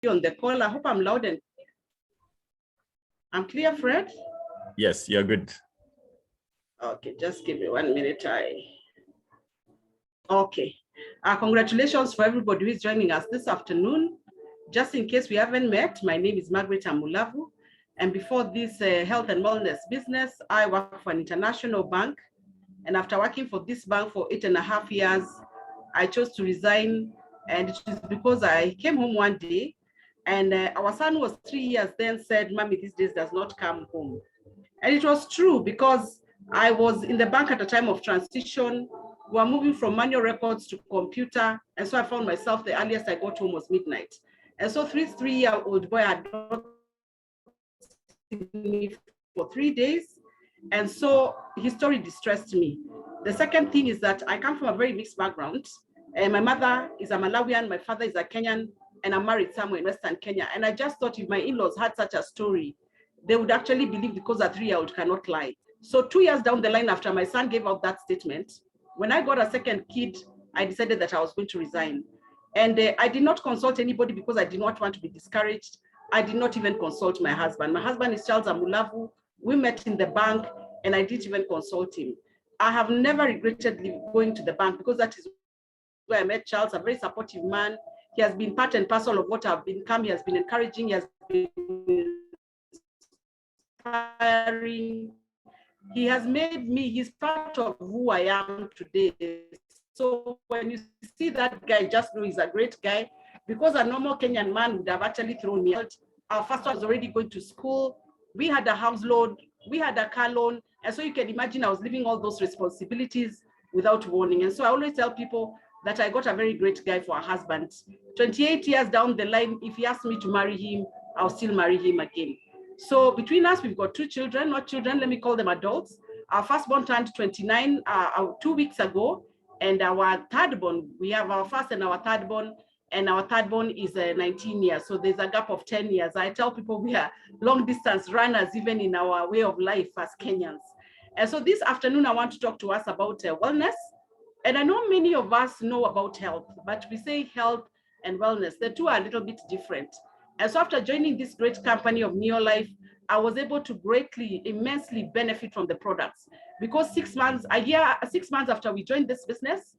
on the call. I hope I'm loud and I'm clear, Fred? Yes, you're good. Okay, just give me 1 minute. Okay. Congratulations for everybody who is joining us this afternoon. Just in case we haven't met, my name is MARGARET AMULAVU. And before this health and wellness business, I work for an international bank. And after working for this bank for 8.5 years, I chose to resign. And it is because I came home one day and our son was 3 years then said, "Mommy, these days does not come home." And it was true because I was in the bank at a time of transition. We were moving from manual records to computer. And so I found myself, the earliest I got home was midnight. And so three-year-old boy had not seen me for 3 days. And so his story distressed me. The second thing is that I come from a very mixed background. My mother is a Malawian, my father is a Kenyan, and I'm married somewhere in Western Kenya. And I just thought if my in-laws had such a story, they would actually believe because a 3-year-old cannot lie. So 2 years down the line after my son gave out that statement, when I got a second kid, I decided that I was going to resign. And I did not consult anybody because I did not want to be discouraged. I did not even consult my husband. My husband is Charles AMULAVU. We met in the bank and I didn't even consult him. I have never regretted going to the bank because that is where I met Charles, a very supportive man. He has been part and parcel of what I've become. He has been encouraging, he has been inspiring. He has made me, he's part of who I am today. So when you see that guy, just know he's a great guy, because a normal Kenyan man would have actually thrown me out. Our first one was already going to school. We had a house loan, we had a car loan. And so you can imagine I was leaving all those responsibilities without warning. And so I always tell people that I got a very great guy for a husband. 28 years down the line, if he asked me to marry him, I'll still marry him again. So between us, we've got 2 children, not children, let me call them adults. Our firstborn turned 29 2 weeks ago. And our thirdborn, we have our first and our thirdborn, and our thirdborn is 19 years. So there's a gap of 10 years. I tell people we are long distance runners, even in our way of life as Kenyans. And so this afternoon, I want to talk to us about wellness. And I know many of us know about health, but we say health and wellness, the two are a little bit different. And so after joining this great company of Neolife, I was able to greatly, immensely benefit from the products, because 6 months after we joined this business,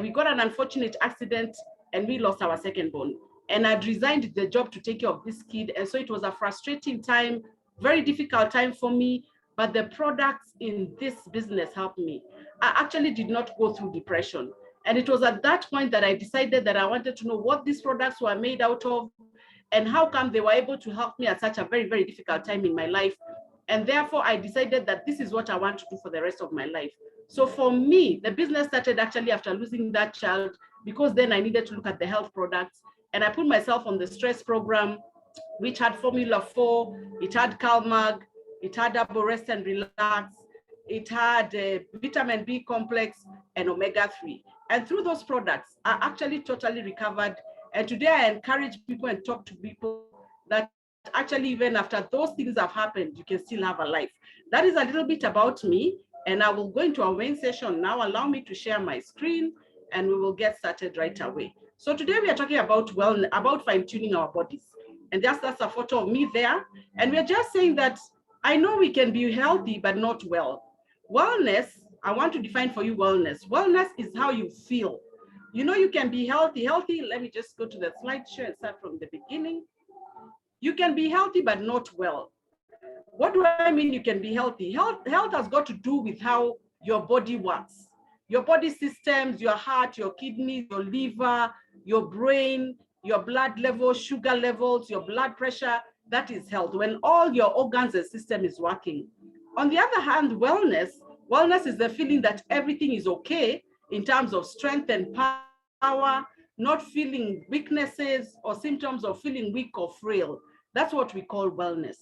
we got an unfortunate accident and we lost our secondborn. And I'd resigned the job to take care of this kid. And so it was a frustrating time, very difficult time for me, but the products in this business helped me. I actually did not go through depression. And it was at that point that I decided that I wanted to know what these products were made out of and how come they were able to help me at such a very, very difficult time in my life. And therefore, I decided that this is what I want to do for the rest of my life. So for me, the business started actually after losing that child, because then I needed to look at the health products. And I put myself on the stress program, which had Formula 4, it had CalMag, it had Herbal Rest and Relax, it had vitamin B complex and omega-3. And through those products, I actually totally recovered. And today I encourage people and talk to people that actually even after those things have happened, you can still have a life. That is a little bit about me. And I will go into our main session now. Allow me to share my screen and we will get started right away. So today we are talking about fine-tuning our bodies. And that's a photo of me there. And we're just saying that I know we can be healthy, but not well. Wellness, I want to define for you wellness. Wellness is how you feel. You know, you can be healthy. Let me just go to the slideshow and start from the beginning. You can be healthy, but not well. What do I mean you can be healthy? Health has got to do with how your body works. Your body systems, your heart, your kidneys, your liver, your brain, your blood levels, sugar levels, your blood pressure, that is health, when all your organs and system is working. On the other hand, wellness is the feeling that everything is okay in terms of strength and power, not feeling weaknesses or symptoms of feeling weak or frail. That's what we call wellness.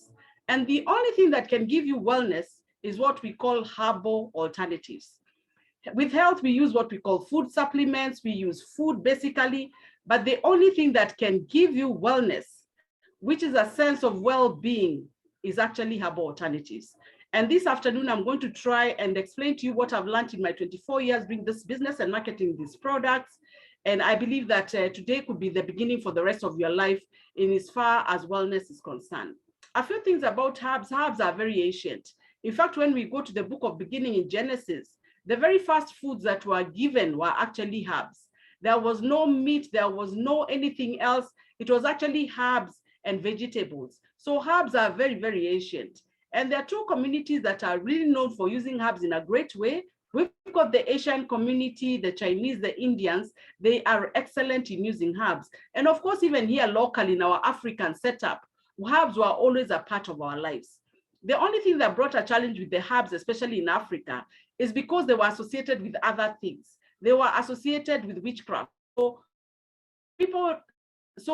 And the only thing that can give you wellness is what we call herbal alternatives. With health, we use what we call food supplements, we use food basically, but the only thing that can give you wellness, which is a sense of well-being, is actually herbal alternatives. And this afternoon, I'm going to try and explain to you what I've learned in my 24 years doing this business and marketing these products, And I believe that today could be the beginning for the rest of your life in as far as wellness is concerned. A few things about herbs. Herbs are very ancient. In fact, when we go to the book of beginning in Genesis, the very first foods that were given were actually herbs. There was no meat, there was no anything else. It was actually herbs and vegetables. So herbs are very, very ancient. And there are two communities that are really known for using herbs in a great way. We've got the Asian community, the Chinese, the Indians. They are excellent in using herbs. And of course, even here locally in our African setup, herbs were always a part of our lives. The only thing that brought a challenge with the herbs, especially in Africa, is because they were associated with other things. They were associated with witchcraft. So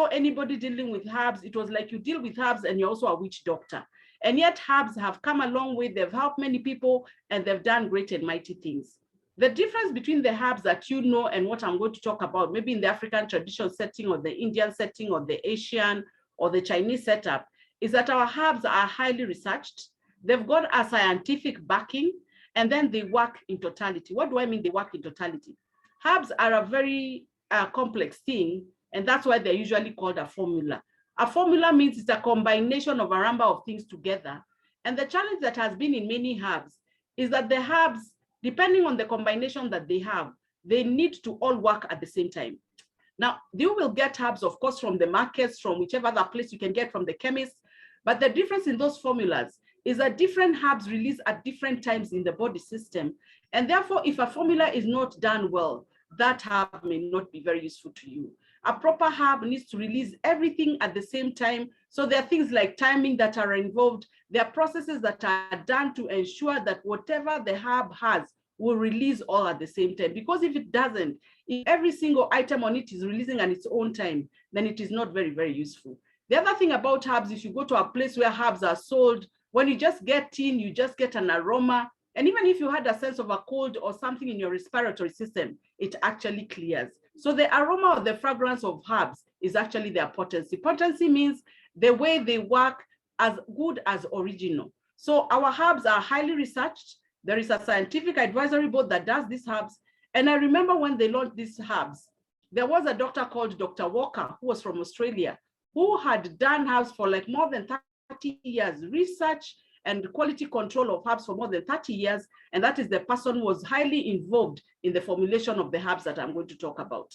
anybody dealing with herbs, it was like you deal with herbs and you're also a witch doctor. And yet herbs have come a long way. They've helped many people and they've done great and mighty things. The difference between the herbs that you know and what I'm going to talk about, maybe in the African traditional setting or the Indian setting or the Asian or the Chinese setup, is that our herbs are highly researched. They've got a scientific backing, and then they work in totality. What do I mean they work in totality? Herbs are a very complex thing, and that's why they're usually called a formula. A formula means it's a combination of a number of things together. And the challenge that has been in many herbs is that the herbs, depending on the combination that they have, they need to all work at the same time. Now, you will get herbs, of course, from the markets, from whichever other place you can get from the chemist. But the difference in those formulas is that different herbs release at different times in the body system. And therefore, if a formula is not done well, that herb may not be very useful to you. A proper herb needs to release everything at the same time. So there are things like timing that are involved. There are processes that are done to ensure that whatever the herb has will release all at the same time. Because if it doesn't, if every single item on it is releasing at its own time, then it is not very, very useful. The other thing about herbs, if you go to a place where herbs are sold, when you just get in, you just get an aroma. And even if you had a sense of a cold or something in your respiratory system, it actually clears. So the aroma or the fragrance of herbs is actually their potency. Potency means the way they work as good as original. So our herbs are highly researched. There is a scientific advisory board that does these herbs. And I remember when they launched these herbs, there was a doctor called Dr. Walker, who was from Australia, who had done herbs for like more than 30 years, research and quality control of herbs for more than 30 years. And that is the person who was highly involved in the formulation of the herbs that I'm going to talk about.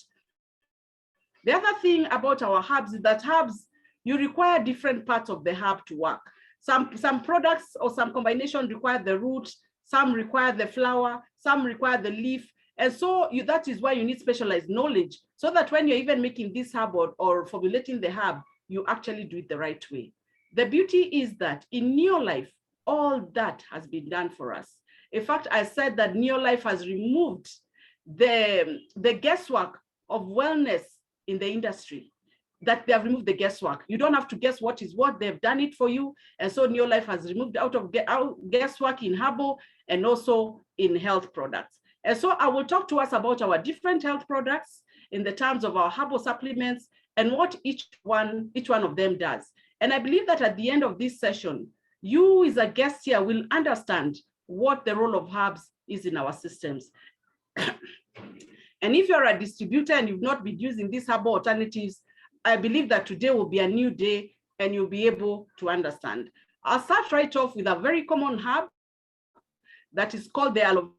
The other thing about our herbs is that herbs, you require different parts of the herb to work. Some products or some combination require the root, some require the flower, some require the leaf. And so that is why you need specialized knowledge, so that when you're even making this herb or formulating the herb, you actually do it the right way. The beauty is that in Neolife, all that has been done for us. In fact, I said that Neolife has removed the guesswork of wellness in the industry, that they have removed the guesswork. You don't have to guess what is what, they've done it for you. And so Neolife has removed out guesswork in herbal and also in health products. And so I will talk to us about our different health products in the terms of our herbal supplements and what each one of them does. And I believe that at the end of this session, you as a guest here will understand what the role of herbs is in our systems. And if you're a distributor and you've not been using these herbal alternatives, I believe that today will be a new day and you'll be able to understand. I'll start right off with a very common herb that is called the Aloe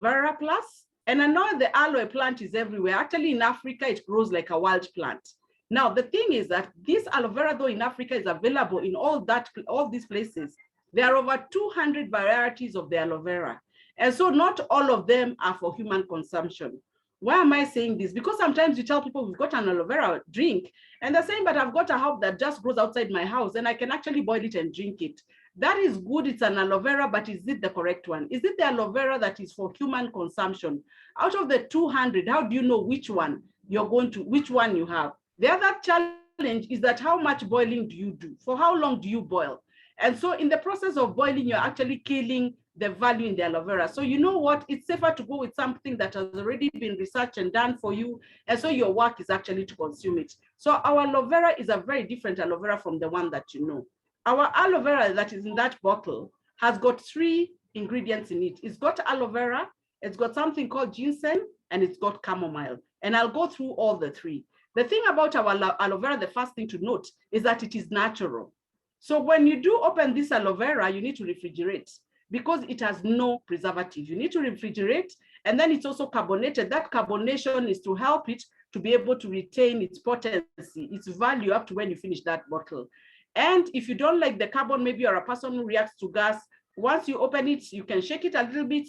Vera plus. And I know the aloe plant is everywhere. Actually, in Africa, it grows like a wild plant. Now, the thing is that this aloe vera, though in Africa is available in all these places, there are over 200 varieties of the aloe vera. And so not all of them are for human consumption. Why am I saying this? Because sometimes you tell people we've got an aloe vera drink and they're saying, but I've got a herb that just grows outside my house and I can actually boil it and drink it. That is good, it's an aloe vera, but is it the correct one? Is it the aloe vera that is for human consumption? Out of the 200, how do you know which one you have? The other challenge is that how much boiling do you do? For how long do you boil? And so in the process of boiling, you're actually killing the value in the aloe vera. So you know what? It's safer to go with something that has already been researched and done for you. And so your work is actually to consume it. So our aloe vera is a very different aloe vera from the one that you know. Our aloe vera that is in that bottle has got 3 ingredients in it. It's got aloe vera, it's got something called ginseng, and it's got chamomile. And I'll go through all the three. The thing about our aloe vera, the first thing to note is that it is natural. So when you do open this aloe vera, you need to refrigerate because it has no preservative. You need to refrigerate, and then it's also carbonated. That carbonation is to help it to be able to retain its potency, its value up to when you finish that bottle. And if you don't like the carbon, maybe you're a person who reacts to gas, once you open it, you can shake it a little bit.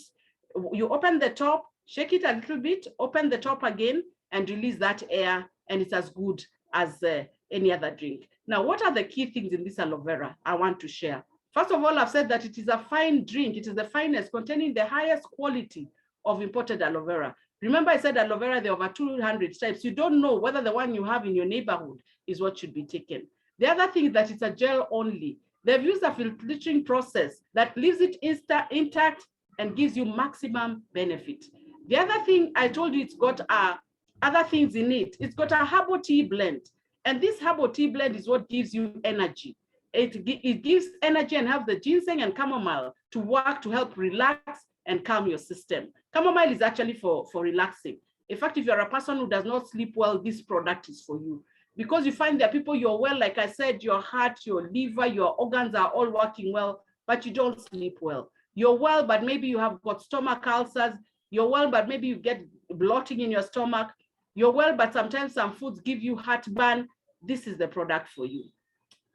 You open the top, shake it a little bit, open the top again, and release that air, and it's as good as any other drink. Now, what are the key things in this aloe vera I want to share? First of all, I've said that it is a fine drink. It is the finest, containing the highest quality of imported aloe vera. Remember, I said aloe vera, there are over 200 types. You don't know whether the one you have in your neighborhood is what should be taken. The other thing is that it's a gel only. They've used a filtration process that leaves it intact and gives you maximum benefit. The other thing I told you, it's got other things in it. It's got a herbal tea blend. And this herbal tea blend is what gives you energy. It gives energy and have the ginseng and chamomile to work to help relax and calm your system. Chamomile is actually for relaxing. In fact, if you're a person who does not sleep well, this product is for you. Because you find that people, you're well, like I said, your heart, your liver, your organs are all working well, but you don't sleep well. You're well, but maybe you have got stomach ulcers. You're well, but maybe you get bloating in your stomach. You're well, but sometimes some foods give you heartburn. This is the product for you.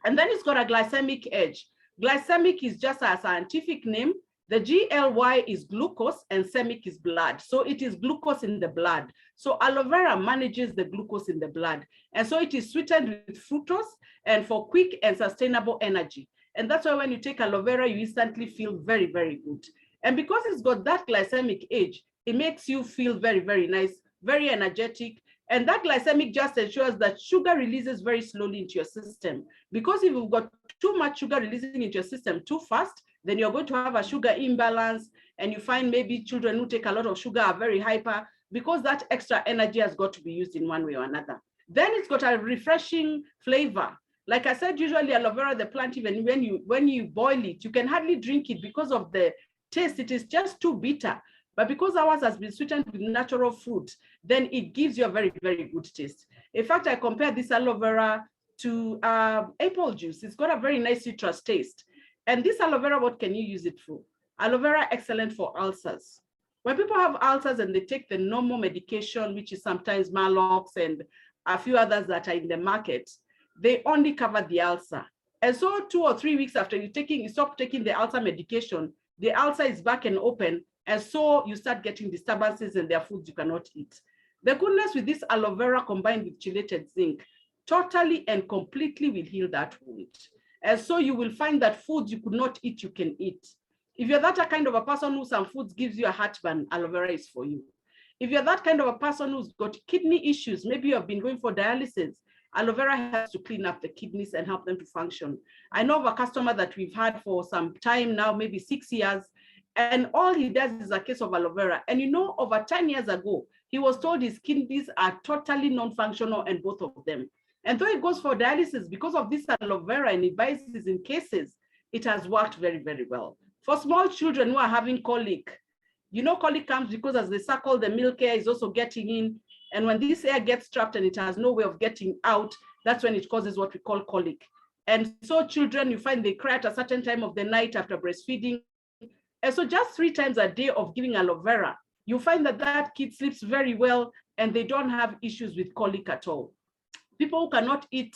And then it's got a glycemic edge. Glycemic is just a scientific name. The GLY is glucose and semic is blood. So it is glucose in the blood. So aloe vera manages the glucose in the blood. And so it is sweetened with fructose and for quick and sustainable energy. And that's why when you take aloe vera, you instantly feel very, very good. And because it's got that glycemic edge, it makes you feel very, very nice, very energetic. And that glycemic just ensures that sugar releases very slowly into your system. Because if you've got too much sugar releasing into your system too fast, then you're going to have a sugar imbalance. And you find maybe children who take a lot of sugar are very hyper because that extra energy has got to be used in one way or another. Then it's got a refreshing flavor. Like I said, usually aloe vera, the plant, even when you boil it, you can hardly drink it because of the taste. It is just too bitter. But because ours has been sweetened with natural fruit, then it gives you a very, very good taste. In fact, I compare this aloe vera to apple juice. It's got a very nice citrus taste. And this aloe vera, what can you use it for? Aloe vera, excellent for ulcers. When people have ulcers and they take the normal medication, which is sometimes Maalox and a few others that are in the market, they only cover the ulcer. And so 2 or 3 weeks after you stop taking the ulcer medication, the ulcer is back and open. And so you start getting disturbances and there are foods you cannot eat. The goodness with this aloe vera combined with chelated zinc totally and completely will heal that wound. And so you will find that foods you could not eat, you can eat. If you're that kind of a person who some foods gives you a heartburn, aloe vera is for you. If you're that kind of a person who's got kidney issues, maybe you have been going for dialysis, aloe vera helps to clean up the kidneys and help them to function. I know of a customer that we've had for some time now, maybe 6 years, and all he does is a case of aloe vera. And you know, over 10 years ago, he was told his kidneys are totally non-functional and both of them. And though he goes for dialysis, because of this aloe vera and he buys this in cases, it has worked very, very well. For small children who are having colic, you know, colic comes because as they suckle, the milk air is also getting in. And when this air gets trapped and it has no way of getting out, that's when it causes what we call colic. And so children, you find they cry at a certain time of the night after breastfeeding. And so just 3 times a day of giving aloe vera, you find that that kid sleeps very well and they don't have issues with colic at all. People who cannot eat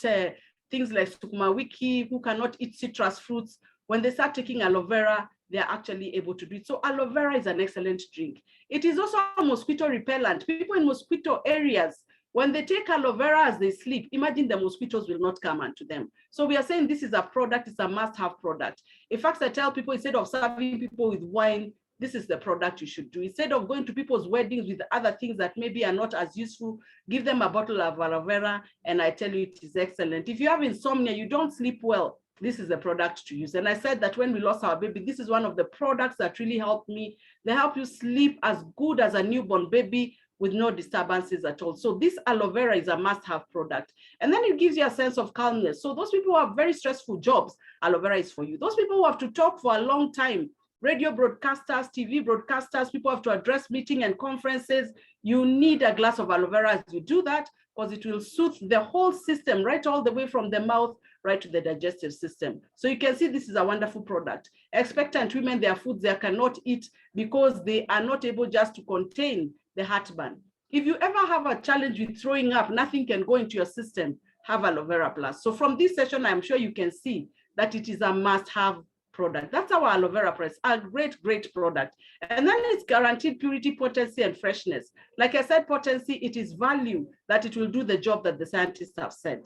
things like sukuma wiki, who cannot eat citrus fruits, when they start taking aloe vera, they're actually able to do it. So aloe vera is an excellent drink. It is also a mosquito repellent. People in mosquito areas, when they take aloe vera as they sleep, imagine the mosquitoes will not come onto them. So we are saying this is a product, it's a must-have product. In fact, I tell people, instead of serving people with wine, this is the product you should do. Instead of going to people's weddings with other things that maybe are not as useful, give them a bottle of aloe vera, and I tell you it is excellent. If you have insomnia, you don't sleep well, this is the product to use. And I said that when we lost our baby, this is one of the products that really helped me. They help you sleep as good as a newborn baby with no disturbances at all. So this aloe vera is a must-have product. And then it gives you a sense of calmness. So those people who have very stressful jobs, aloe vera is for you. Those people who have to talk for a long time, radio broadcasters, TV broadcasters, people have to address meeting and conferences. You need a glass of aloe vera as you do that, because it will soothe the whole system, right all the way from the mouth right to the digestive system. So you can see this is a wonderful product. Expectant women, their foods they cannot eat because they are not able just to contain the heartburn. If you ever have a challenge with throwing up, nothing can go into your system, have aloe vera plus. So from this session, I'm sure you can see that it is a must-have product. That's our aloe vera press, a great, great product. And then it's guaranteed purity, potency, and freshness. Like I said, potency, it is value that it will do the job that the scientists have said.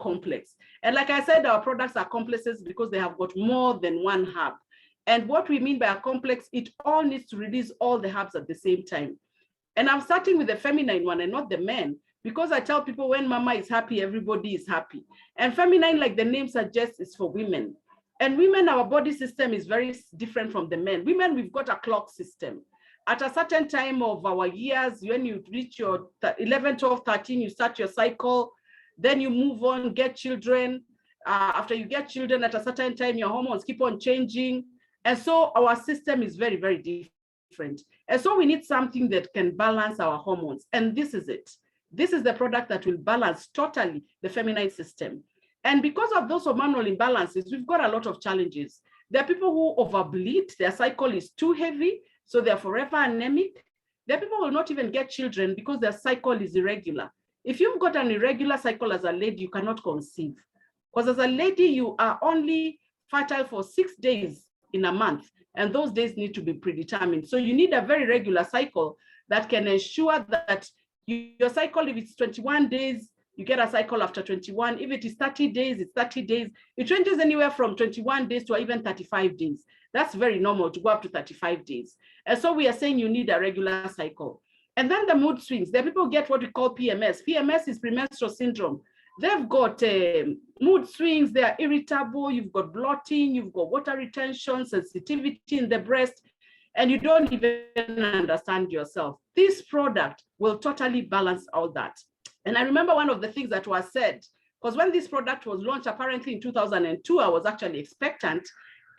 Complex. And like I said, our products are complexes because they have got more than one herb. And what we mean by a complex, it all needs to release all the herbs at the same time. And I'm starting with the feminine one and not the men, because I tell people when mama is happy, everybody is happy. And feminine, like the name suggests, is for women. And women, our body system is very different from the men. Women, we've got a clock system. At a certain time of our years, when you reach your 11, 12, 13, you start your cycle. Then you move on, get children. After you get children, at a certain time, your hormones keep on changing. And so our system is very, very different. And so we need something that can balance our hormones. And this is it. This is the product that will balance totally the feminine system. And because of those hormonal imbalances, we've got a lot of challenges. There are people who overbleed, their cycle is too heavy, so they're forever anemic. There are people who will not even get children because their cycle is irregular. If you've got an irregular cycle as a lady, you cannot conceive. Because as a lady, you are only fertile for 6 days in a month, and those days need to be predetermined. So you need a very regular cycle that can ensure that your cycle, if it's 21 days, you get a cycle after 21. If it is 30 days, it's 30 days. It ranges anywhere from 21 days to even 35 days. That's very normal to go up to 35 days. And so we are saying you need a regular cycle. And then the mood swings. There people get what we call PMS. PMS is premenstrual syndrome. They've got mood swings, they're irritable, you've got bloating, you've got water retention, sensitivity in the breast, and you don't even understand yourself. This product will totally balance all that. And I remember one of the things that was said, because when this product was launched, apparently in 2002, I was actually expectant.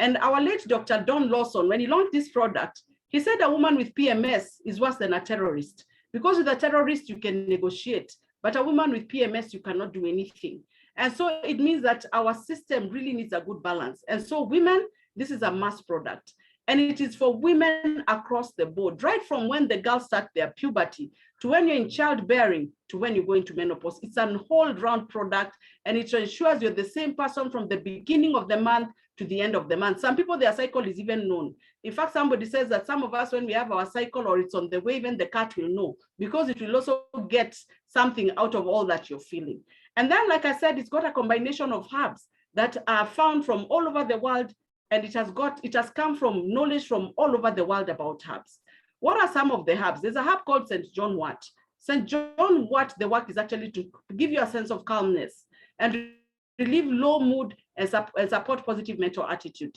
And our late Dr. Don Lawson, when he launched this product, he said a woman with PMS is worse than a terrorist, because with a terrorist, you can negotiate, but a woman with PMS, you cannot do anything. And so it means that our system really needs a good balance. And so women, this is a mass product. And it is for women across the board, right from when the girls start their puberty, to when you're in childbearing, to when you go into menopause. It's an all-round product, and it ensures you're the same person from the beginning of the month to the end of the month. Some people, their cycle is even known. In fact, somebody says that some of us, when we have our cycle or it's on the way, even the cat will know, because it will also get something out of all that you're feeling. And then, like I said, it's got a combination of herbs that are found from all over the world, and it has come from knowledge from all over the world about herbs. What are some of the herbs? There's a herb called St. John wort. St. John wort, the work is actually to give you a sense of calmness and relieve low mood and support positive mental attitude.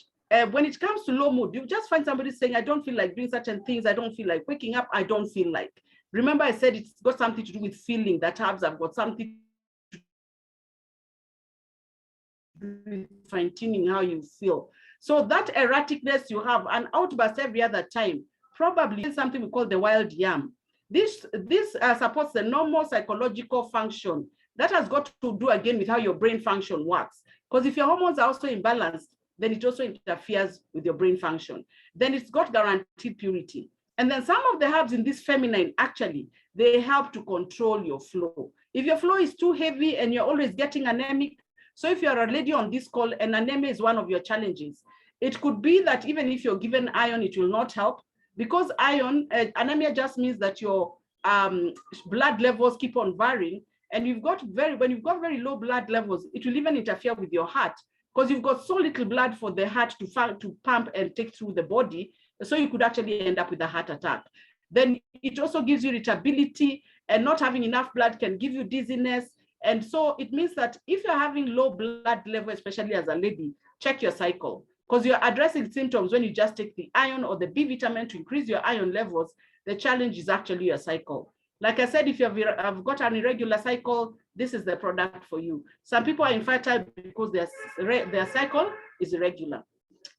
When it comes to low mood, you just find somebody saying, I don't feel like doing certain things. I don't feel like waking up. I don't feel like. Remember, I said it's got something to do with feeling, that herbs have got something to do with fine-tuning how you feel. So that erraticness you have, an outburst every other time, probably something we call the wild yam. This supports the normal psychological function. That has got to do again with how your brain function works. Because if your hormones are also imbalanced, then it also interferes with your brain function. Then it's got guaranteed purity. And then some of the herbs in this feminine, actually, they help to control your flow. If your flow is too heavy and you're always getting anemic, so if you're a lady on this call and anemia is one of your challenges, it could be that even if you're given iron, it will not help, because iron, anemia just means that your blood levels keep on varying. And when you've got very low blood levels, it will even interfere with your heart, because you've got so little blood for the heart to pump and take through the body. So you could actually end up with a heart attack. Then it also gives you irritability, and not having enough blood can give you dizziness. And so it means that if you're having low blood level, especially as a lady, check your cycle, because you're addressing symptoms when you just take the iron or the B vitamin to increase your iron levels. The challenge is actually your cycle. Like I said, if you've got an irregular cycle, this is the product for you. Some people are infertile because their cycle is irregular.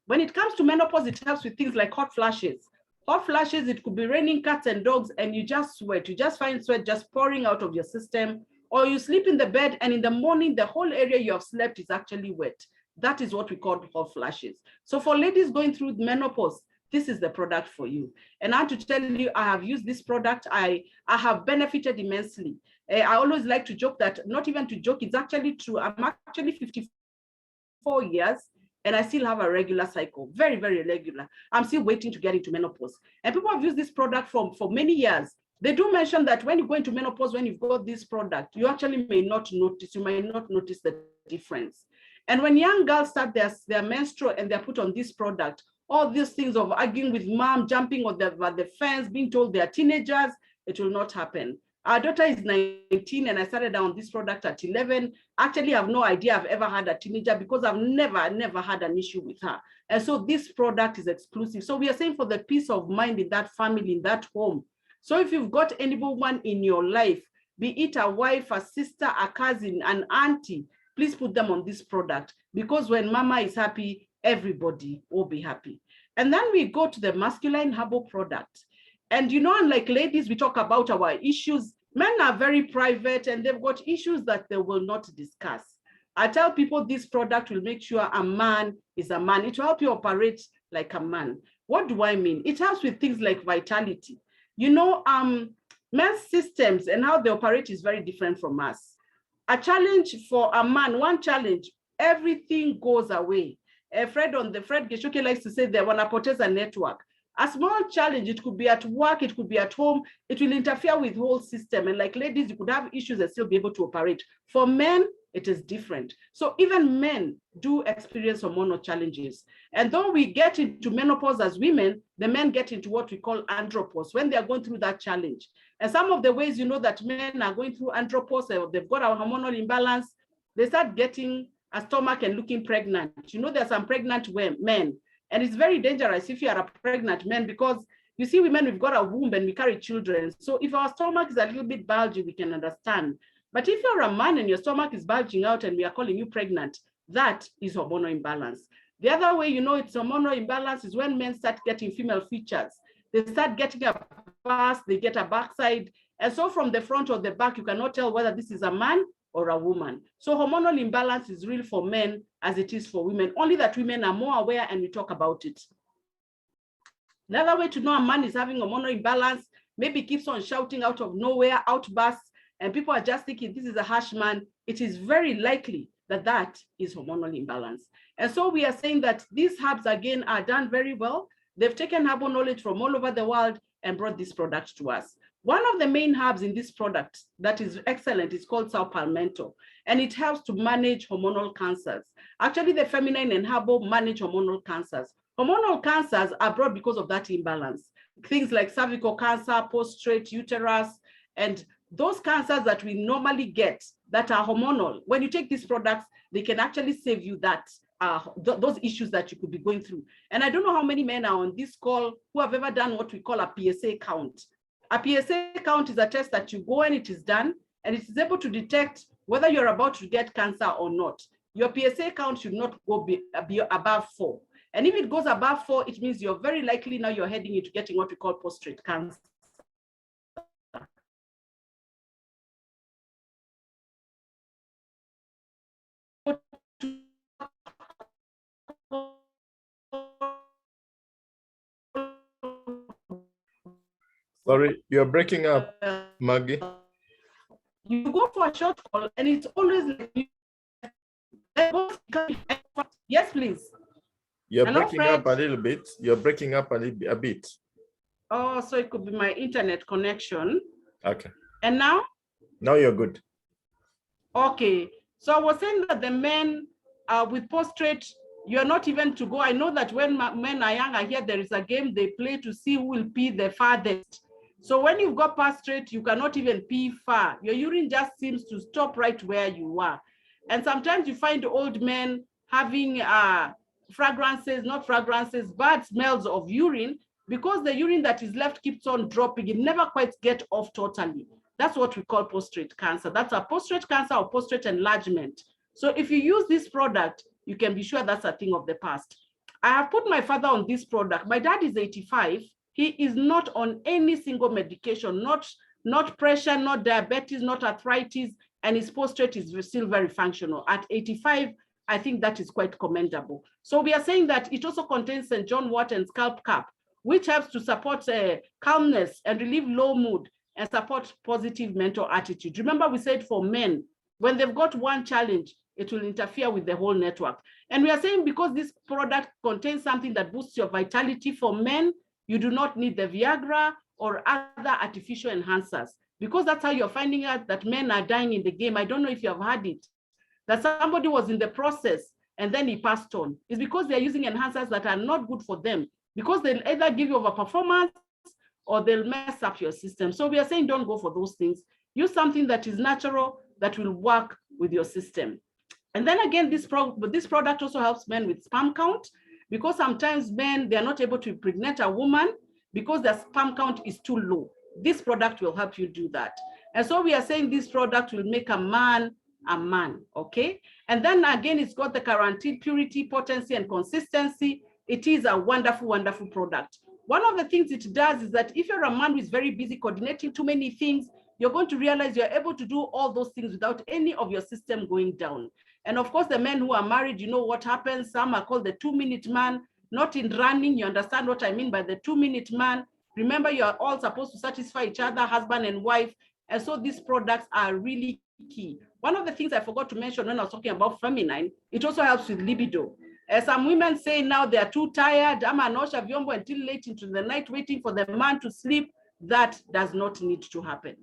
When it comes to menopause, it helps with things like hot flashes. Hot flashes, it could be raining cats and dogs, and you just sweat. You just find sweat just pouring out of your system, or you sleep in the bed, and in the morning, the whole area you have slept is actually wet. That is what we call hot flashes. So for ladies going through menopause, this is the product for you. And I have to tell you, I have used this product. I have benefited immensely. I always like to joke that, not even to joke, it's actually true. I'm actually 54 years and I still have a regular cycle, very, very regular. I'm still waiting to get into menopause. And people have used this product for many years. They do mention that when you go into menopause, when you've got this product, you actually may not notice, you might not notice the difference. And when young girls start their menstrual and they're put on this product, all these things of arguing with mom, jumping on the fence, being told they're teenagers, it will not happen. Our daughter is 19 and I started on this product at 11. Actually, I have no idea I've ever had a teenager because I've never had an issue with her. And so this product is exclusive. So we are saying for the peace of mind in that family, in that home. So if you've got anyone in your life, be it a wife, a sister, a cousin, an auntie, please put them on this product, because when mama is happy, everybody will be happy. And then we go to the masculine herbal product. And you know, unlike ladies, we talk about our issues. Men are very private and they've got issues that they will not discuss. I tell people this product will make sure a man is a man. It will help you operate like a man. What do I mean? It helps with things like vitality. You know, men's systems and how they operate is very different from us. A challenge for a man, one challenge, everything goes away. Fred Geshoke likes to say they want to protect a network. A small challenge, it could be at work, it could be at home, it will interfere with the whole system. And like ladies, you could have issues and still be able to operate. For men, it is different. So even men do experience hormonal challenges. And though we get into menopause as women, the men get into what we call andropause when they are going through that challenge. And some of the ways you know that men are going through andropause, they've got a hormonal imbalance, they start getting a stomach and looking pregnant. You know, there are some pregnant men. And it's very dangerous if you are a pregnant man, because you see, women, we've got a womb and we carry children. So if our stomach is a little bit bulgy, we can understand. But if you're a man and your stomach is bulging out and we are calling you pregnant, that is hormonal imbalance. The other way you know it's hormonal imbalance is when men start getting female features. They start getting a bust, they get a backside. And so from the front or the back, you cannot tell whether this is a man or a woman. So hormonal imbalance is real for men as it is for women, only that women are more aware and we talk about it. The other way to know a man is having hormonal imbalance, maybe keeps on shouting out of nowhere, outbursts, and people are just thinking this is a harsh man. It is very likely that that is hormonal imbalance. And so we are saying that these herbs, again, are done very well. They've taken herbal knowledge from all over the world and brought this product to us. One of the main herbs in this product that is excellent is called Sao Palmetto, and it helps to manage hormonal cancers. Actually, the feminine and herbal manage hormonal cancers. Hormonal cancers are brought because of that imbalance. Things like cervical cancer, prostate, uterus, and those cancers that we normally get that are hormonal. When you take these products, they can actually save you that those issues that you could be going through. And I don't know how many men are on this call who have ever done what we call a PSA count. A PSA count is a test that you go and it is done, and it is able to detect whether you're about to get cancer or not. Your PSA count should not go be above 4. And if it goes above 4, it means you're very likely now you're heading into getting what we call prostate cancer. Sorry, you're breaking up, Maggie. You go for a short call and it's always like, yes, please. You're breaking up a little bit. You're breaking up a bit. Oh, so it could be my internet connection. Okay. And now? Now you're good. Okay. So I was saying that the men with prostate, you're not even to go. I know that when men are young, I hear there is a game they play to see who will pee the farthest. So when you've got prostate, you cannot even pee far. Your urine just seems to stop right where you are. And sometimes you find old men having fragrances, not fragrances, bad smells of urine, because the urine that is left keeps on dropping. It never quite gets off totally. That's what we call prostate cancer. That's a prostate cancer or prostate enlargement. So if you use this product, you can be sure that's a thing of the past. I have put my father on this product. My dad is 85. He is not on any single medication, not pressure, not diabetes, not arthritis, and his prostate is still very functional. At 85, I think that is quite commendable. So we are saying that it also contains St. John wort and scalp cap, which helps to support calmness and relieve low mood and support positive mental attitude. Remember, we said for men, when they've got one challenge, it will interfere with the whole network. And we are saying because this product contains something that boosts your vitality for men, you do not need the Viagra or other artificial enhancers, because that's how you're finding out that men are dying in the game. I don't know if you have heard it, that somebody was in the process and then he passed on. It's because they're using enhancers that are not good for them, because they'll either give you overperformance or they'll mess up your system. So we are saying don't go for those things. Use something that is natural, that will work with your system. And then again, this product also helps men with sperm count, because sometimes men, they're not able to impregnate a woman because their sperm count is too low. This product will help you do that. And so we are saying this product will make a man, okay? And then again, it's got the guaranteed purity, potency, and consistency. It is a wonderful, wonderful product. One of the things it does is that if you're a man who is very busy coordinating too many things, you're going to realize you're able to do all those things without any of your system going down. And of course, the men who are married, you know what happens. Some are called the 2-minute man, not in running. You understand what I mean by the 2-minute man. Remember, you are all supposed to satisfy each other, husband and wife. And so these products are really key. One of the things I forgot to mention when I was talking about feminine, it also helps with libido. As some women say now they are too tired, I'm anosha vyombo until late into the night waiting for the man to sleep. That does not need to happen.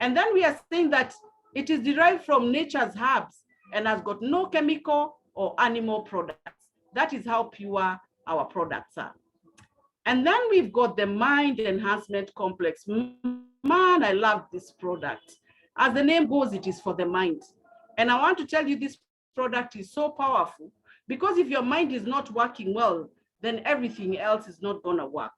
And then we are saying that it is derived from nature's herbs and has got no chemical or animal products. That is how pure our products are. And then we've got the mind enhancement complex. Man, I love this product. As the name goes, it is for the mind. And I want to tell you this product is so powerful, because if your mind is not working well, then everything else is not gonna work.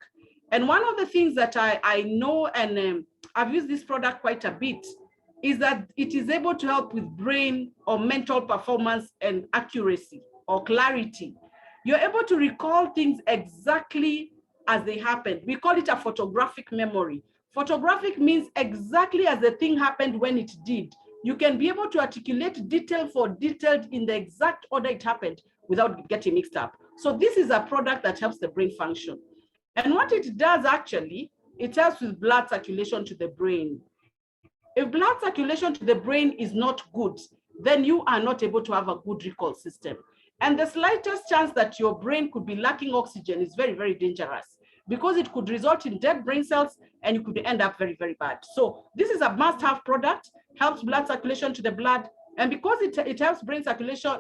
And one of the things that I know, and I've used this product quite a bit, is that it is able to help with brain or mental performance and accuracy or clarity. You're able to recall things exactly as they happened. We call it a photographic memory. Photographic means exactly as the thing happened when it did. You can be able to articulate detail for detail in the exact order it happened without getting mixed up. So this is a product that helps the brain function. And what it does actually, it helps with blood circulation to the brain. If blood circulation to the brain is not good, then you are not able to have a good recall system. And the slightest chance that your brain could be lacking oxygen is very, very dangerous, because it could result in dead brain cells and you could end up very, very bad. So this is a must-have product, helps blood circulation to the blood. And because it helps brain circulation,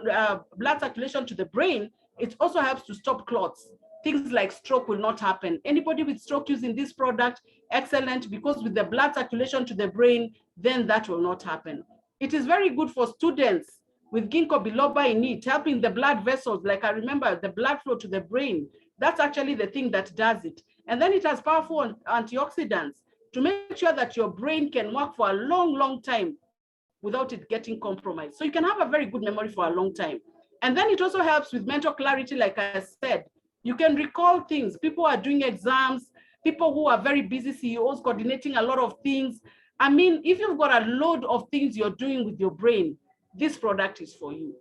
blood circulation to the brain, it also helps to stop clots. Things like stroke will not happen. Anybody with stroke using this product, excellent, because with the blood circulation to the brain, then that will not happen. It is very good for students with ginkgo biloba in it, helping the blood vessels. Like I remember the blood flow to the brain. That's actually the thing that does it. And then it has powerful antioxidants to make sure that your brain can work for a long, long time without it getting compromised. So you can have a very good memory for a long time. And then it also helps with mental clarity, like I said. You can recall things. People are doing exams, people who are very busy, CEOs coordinating a lot of things. I mean, if you've got a load of things you're doing with your brain, this product is for you.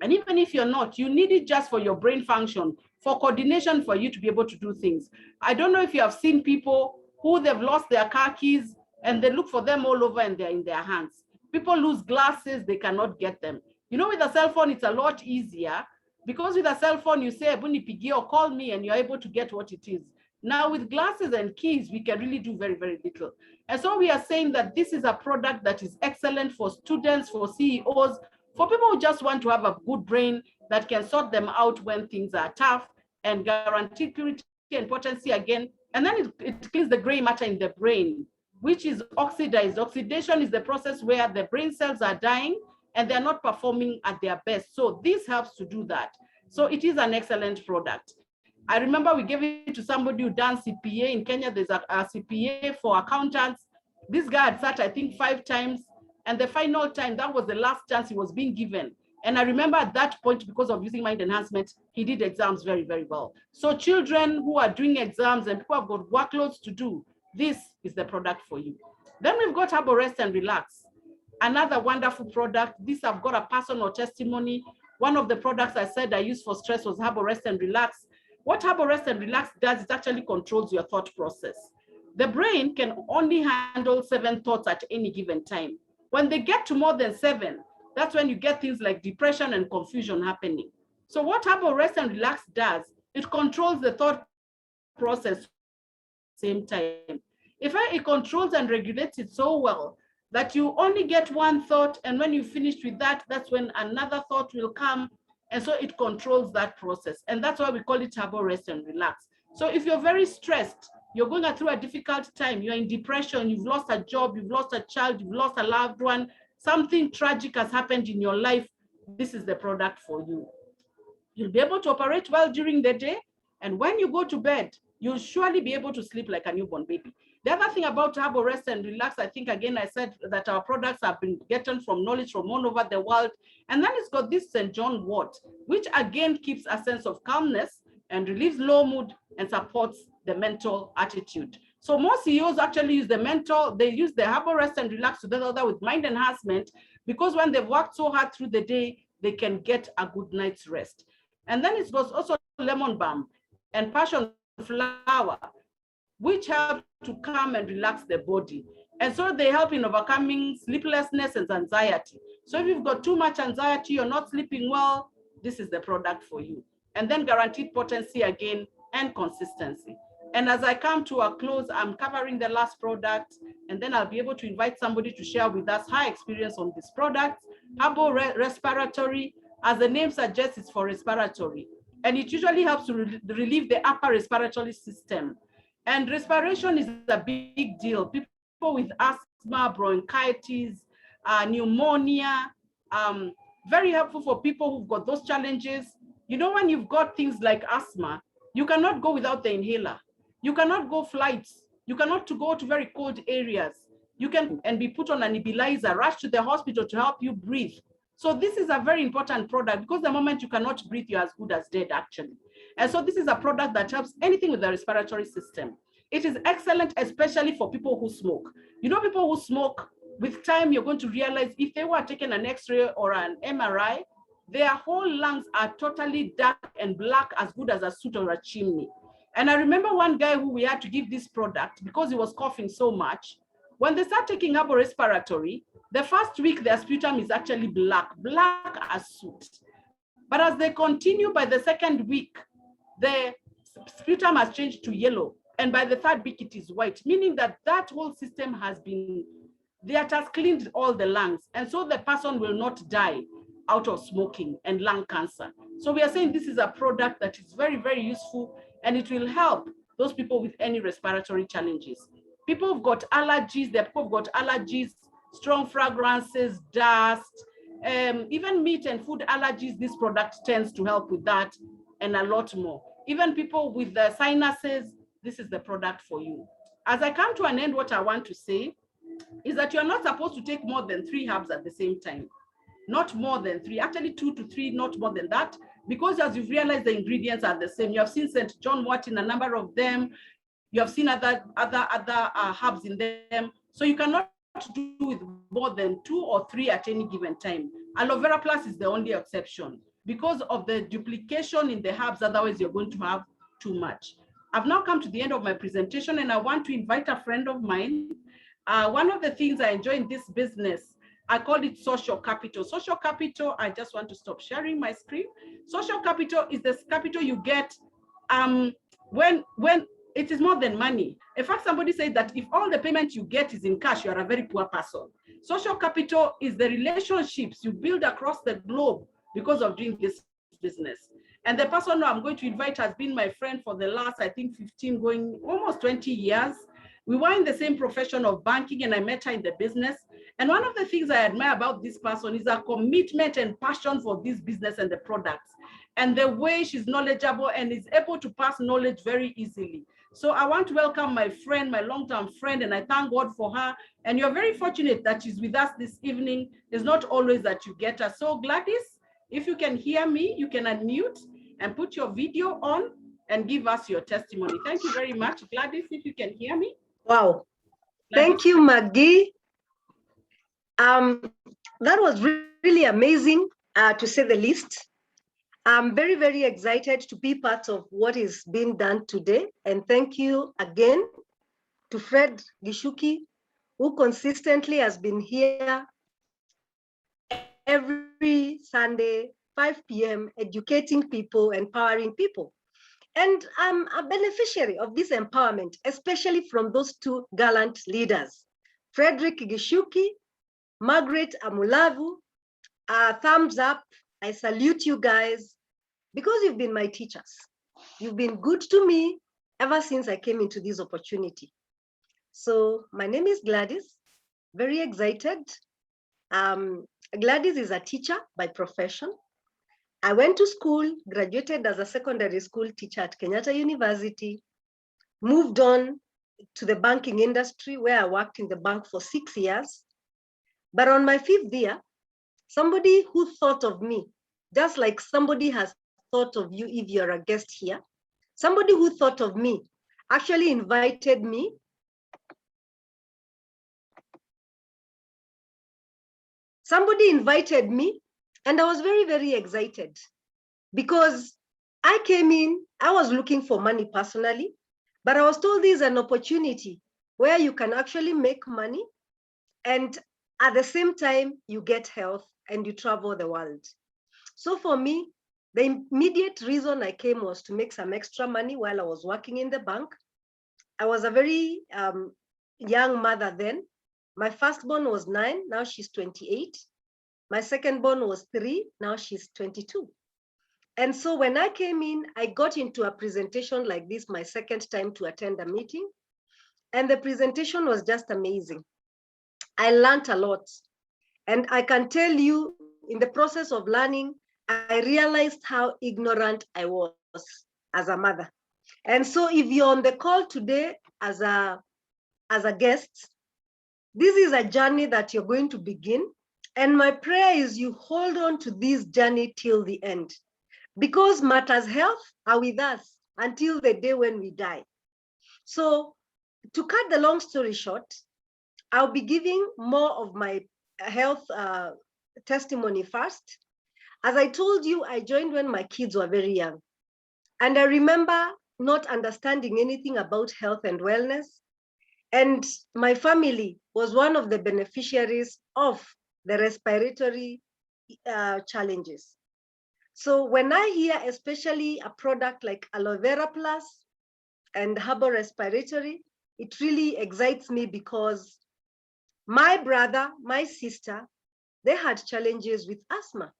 And even if you're not, you need it just for your brain function, for coordination, for you to be able to do things. I don't know if you have seen people who they've lost their car keys and they look for them all over and they're in their hands. People lose glasses, they cannot get them. You know, with a cell phone, it's a lot easier, because with a cell phone, you say, "Bunipigi," or call me, and you're able to get what it is. Now with glasses and keys, we can really do very, very little. And so we are saying that this is a product that is excellent for students, for CEOs, for people who just want to have a good brain that can sort them out when things are tough, and guarantee purity and potency again. And then it cleans the gray matter in the brain, which is oxidized. Oxidation is the process where the brain cells are dying and they're not performing at their best. So this helps to do that. So it is an excellent product. I remember we gave it to somebody who done CPA in Kenya. There's a CPA for accountants. This guy had sat, I think, 5 times. And the final time, that was the last chance he was being given. And I remember at that point, because of using mind enhancement, he did exams very, very well. So children who are doing exams and people have got workloads to do, this is the product for you. Then we've got Herbal Rest and Relax. Another wonderful product. This I've got a personal testimony. One of the products I said I used for stress was Herbal Rest and Relax. What Herbal Rest and Relax does, it actually controls your thought process. The brain can only handle 7 thoughts at any given time. When they get to more than 7, that's when you get things like depression and confusion happening. So what Herbal Rest and Relax does, it controls the thought process at the same time. It controls and regulates it so well that you only get 1 thought, and when you finish with that, that's when another thought will come, and so it controls that process. And that's why we call it Herbal Rest and Relax. So if you're very stressed, you're going through a difficult time, you're in depression, you've lost a job, you've lost a child, you've lost a loved one, something tragic has happened in your life, this is the product for you. You'll be able to operate well during the day, and when you go to bed, you'll surely be able to sleep like a newborn baby. The other thing about Herbal Rest and Relax, I think, again, I said that our products have been gotten from knowledge from all over the world. And then it's got this St. John wort, which again keeps a sense of calmness and relieves low mood and supports the mental attitude. So most CEOs actually use they use the Herbal Rest and Relax together with mind enhancement, because when they've worked so hard through the day, they can get a good night's rest. And then it's got also lemon balm and passion flower, which help to calm and relax the body. And so they help in overcoming sleeplessness and anxiety. So if you've got too much anxiety, you're not sleeping well, this is the product for you. And then guaranteed potency again and consistency. And as I come to a close, I'm covering the last product, and then I'll be able to invite somebody to share with us her experience on this product. Herbal Respiratory, as the name suggests, it's for respiratory. And it usually helps to relieve the upper respiratory system. And respiration is a big deal. People with asthma, bronchitis, pneumonia, very helpful for people who've got those challenges. You know, when you've got things like asthma, you cannot go without the inhaler. You cannot go flights. You cannot go to very cold areas. You can and be put on a nebulizer, rush to the hospital to help you breathe. So this is a very important product, because the moment you cannot breathe, you're as good as dead, actually. And so this is a product that helps anything with the respiratory system. It is excellent, especially for people who smoke. You know, people who smoke, with time, you're going to realize if they were taken an X-ray or an MRI, their whole lungs are totally dark and black, as good as a soot or a chimney. And I remember one guy who we had to give this product because he was coughing so much. When they start taking Herbal Respiratory, the first week their sputum is actually black as soot. But as they continue, by the second week, the sputum has changed to yellow. And by the third week, it is white, meaning that that whole system has cleaned all the lungs. And so the person will not die out of smoking and lung cancer. So we are saying this is a product that is very, very useful, and it will help those people with any respiratory challenges. People who've got allergies, strong fragrances, dust, even meat and food allergies, this product tends to help with that, and a lot more. Even people with the sinuses, this is the product for you. As I come to an end, what I want to say is that you're not supposed to take more than 3 herbs at the same time. Not more than 3, actually 2 to 3, not more than that, because as you've realized, the ingredients are the same. You have seen St. John wort in a number of them. You have seen other herbs in them. So you cannot do with more than 2 or 3 at any given time. Aloe Vera Plus is the only exception because of the duplication in the herbs. Otherwise, you're going to have too much. I've now come to the end of my presentation, and I want to invite a friend of mine. One of the things I enjoy in this business, I call it social capital. Social capital, I just want to stop sharing my screen. Social capital is the capital you get when it is more than money. In fact, somebody said that if all the payment you get is in cash, you are a very poor person. Social capital is the relationships you build across the globe because of doing this business. And the person I'm going to invite has been my friend for the last, I think, 15, going almost 20 years. We were in the same profession of banking, and I met her in the business. And one of the things I admire about this person is her commitment and passion for this business and the products, and the way she's knowledgeable and is able to pass knowledge very easily. So I want to welcome my friend, my long-term friend, and I thank God for her. And you're very fortunate that she's with us this evening. It's not always that you get her. So Gladys, if you can hear me, you can unmute and put your video on and give us your testimony. Thank you very much. Gladys, if you can hear me. Wow. Gladys. Thank you, Maggie. That was really amazing, to say the least. I'm very, very excited to be part of what is being done today. And thank you again to Fred Gishuki, who consistently has been here every Sunday, 5 p.m., educating people, empowering people. And I'm a beneficiary of this empowerment, especially from those two gallant leaders, Frederick Gishuki, Margaret AMULAVU. Thumbs up. I salute you guys because you've been my teachers. You've been good to me ever since I came into this opportunity. So my name is Gladys, very excited. Gladys is a teacher by profession. I went to school, graduated as a secondary school teacher at Kenyatta University, moved on to the banking industry where I worked in the bank for 6 years. But on my 5th year, somebody who thought of me, just like somebody has thought of you if you're a guest here, somebody who thought of me actually invited me and I was very, very excited because I came in, I was looking for money personally, but I was told there's an opportunity where you can actually make money and at the same time you get health and you travel the world. So for me, the immediate reason I came was to make some extra money while I was working in the bank. I was a very young mother then. My firstborn was 9, now she's 28. My secondborn was 3, now she's 22. And so when I came in, I got into a presentation like this, my second time to attend a meeting. And the presentation was just amazing. I learned a lot. And I can tell you, in the process of learning, I realized how ignorant I was as a mother. And so if you're on the call today as a guest, this is a journey that you're going to begin. And my prayer is you hold on to this journey till the end, because matters health are with us until the day when we die. So to cut the long story short, I'll be giving more of my health testimony first. As I told you, I joined when my kids were very young. And I remember not understanding anything about health and wellness. And my family was one of the beneficiaries of the respiratory challenges. So when I hear especially a product like Aloe Vera Plus and herbal respiratory, it really excites me because my brother, my sister, they had challenges with asthma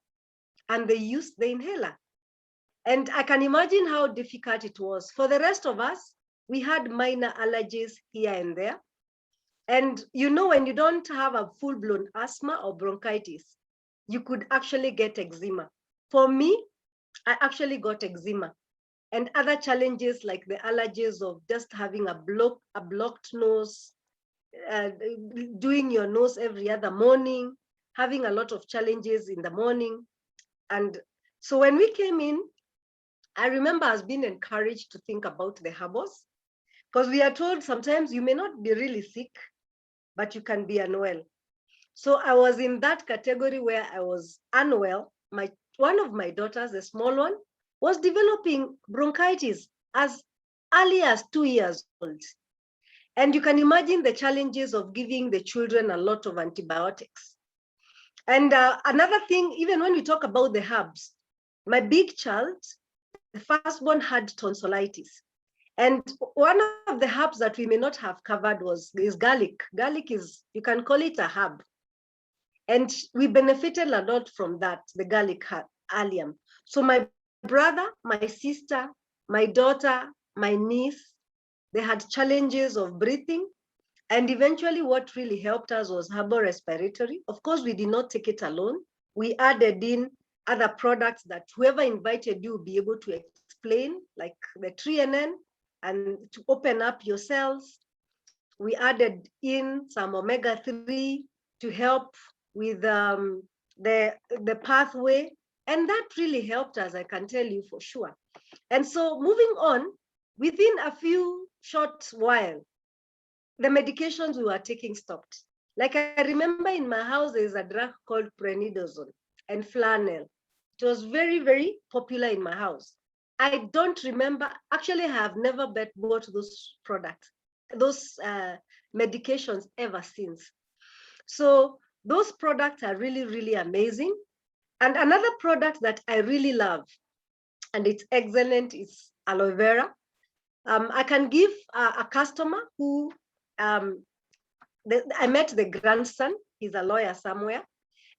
and they used the inhaler. And I can imagine how difficult it was. For the rest of us, we had minor allergies here and there. And you know, when you don't have a full-blown asthma or bronchitis, you could actually get eczema. For me, I actually got eczema and other challenges like the allergies of just having a blocked nose, doing your nose every other morning, having a lot of challenges in the morning. And so when we came in, I remember us being encouraged to think about the herbals, because we are told sometimes you may not be really sick, but you can be unwell. So I was in that category where I was unwell. One of my daughters, the small one, was developing bronchitis as early as 2 years old. And you can imagine the challenges of giving the children a lot of antibiotics. And another thing, even when we talk about the herbs, my big child, the firstborn, had tonsillitis. And one of the herbs that we may not have covered is garlic. Garlic is, you can call it a herb. And we benefited a lot from that, the garlic allium. So my brother, my sister, my daughter, my niece, they had challenges of breathing. And eventually what really helped us was herbal respiratory. Of course, we did not take it alone. We added in other products that whoever invited you will be able to explain, like the 3NN and to open up your cells. We added in some omega-3 to help with the pathway. And that really helped us, I can tell you for sure. And so moving on, within a few short while, the medications we were taking stopped. Like I remember in my house, there's a drug called prenidosone and flannel. It was very, very popular in my house. I don't remember, actually I have never bought those products, those medications ever since. So those products are really, really amazing. And another product that I really love, and it's excellent, is aloe vera. I can give a customer who, I met the grandson, he's a lawyer somewhere,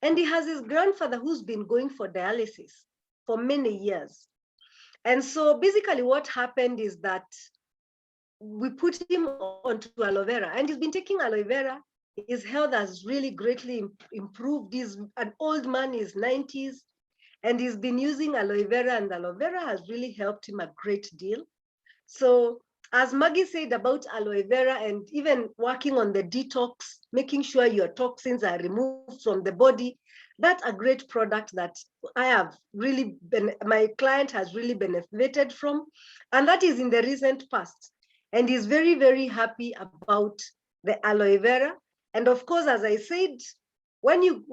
and he has his grandfather who's been going for dialysis for many years. And so basically what happened is that we put him onto aloe vera, and he's been taking aloe vera. His health has really greatly improved. He's an old man, he's 90s, and he's been using aloe vera, and aloe vera has really helped him a great deal. So as Maggie said about aloe vera, and even working on the detox, making sure your toxins are removed from the body, that's a great product that I have really my client has really benefited from, and that is in the recent past. And he's very, very happy about the aloe vera. And of course, as I said, when you